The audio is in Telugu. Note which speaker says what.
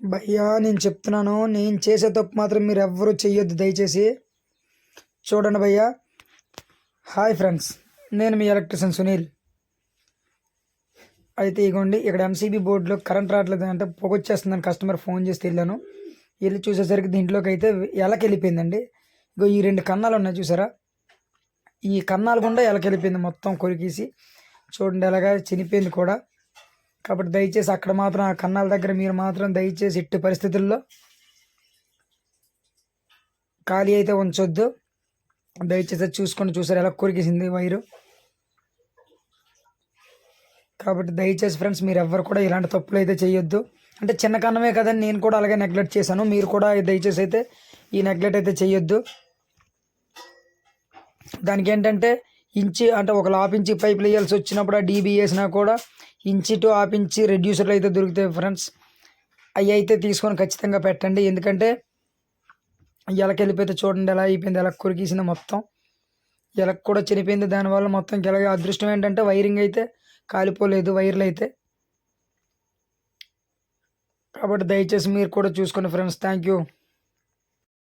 Speaker 1: భయ్యా నేను చెప్తున్నాను, నేను చేసే తప్పు మాత్రం మీరు ఎవ్వరూ చెయ్యొద్దు దయచేసి. చూడండి భయ్యా. హాయ్ ఫ్రెండ్స్, నేను మీ ఎలక్ట్రీషియన్ సునీల్. అయితే ఇగోండి, ఇక్కడ ఎంసీబీ బోర్డులో కరెంట్ రావట్లేదు అంటే పొగొచ్చేస్తుందని కస్టమర్ ఫోన్ చేసి వెళ్ళాను. వెళ్ళి చూసేసరికి దీంట్లోకి అయితే ఎలకెళ్ళిపోయిందండి. ఇగో ఈ 2 కన్నాలు ఉన్నాయి చూసారా, ఈ కన్నాలు గుండా ఎలకెళ్ళిపోయింది మొత్తం కొరికేసి. చూడండి ఎలాగా చనిపోయింది కూడా. కాబట్టి దయచేసి అక్కడ మాత్రం ఆ కన్నాల దగ్గర మీరు మాత్రం దయచేసి ఎట్టి పరిస్థితుల్లో ఖాళీ అయితే ఉంచొద్దు. దయచేసి చూసుకొని చూసారు ఎలా కొరికేసింది వైరు. కాబట్టి దయచేసి ఫ్రెండ్స్ మీరు ఎవ్వరు కూడా ఇలాంటి తప్పులు అయితే చేయొద్దు. అంటే చిన్న కన్నమే కదండి, నేను కూడా అలాగే నెగ్లెక్ట్ చేశాను. మీరు కూడా దయచేసి అయితే ఈ నెగ్లెక్ట్ అయితే చేయొద్దు. దానికి ఏంటంటే ఇంచి అంటే ఒక హాఫ్ ఇంచి పైపులు వేయాల్సి వచ్చినప్పుడు ఆ డీబీ వేసినా కూడా ఇంచి టు హాఫ్ ఇంచి రెడ్యూసర్లు అయితే దొరుకుతాయి ఫ్రెండ్స్. అవి అయితే తీసుకొని ఖచ్చితంగా పెట్టండి. ఎందుకంటే ఎలకెళ్ళిపోతే చూడండి ఎలా అయిపోయింది, ఎలా కొరికేసింది మొత్తం. ఎలక కూడా చనిపోయింది దానివల్ల మొత్తం. ఎలాగ అదృష్టం ఏంటంటే వైరింగ్ అయితే కాలిపోలేదు, వైర్లు అయితే. కాబట్టి దయచేసి మీరు కూడా చూసుకోండి ఫ్రెండ్స్. Thank you.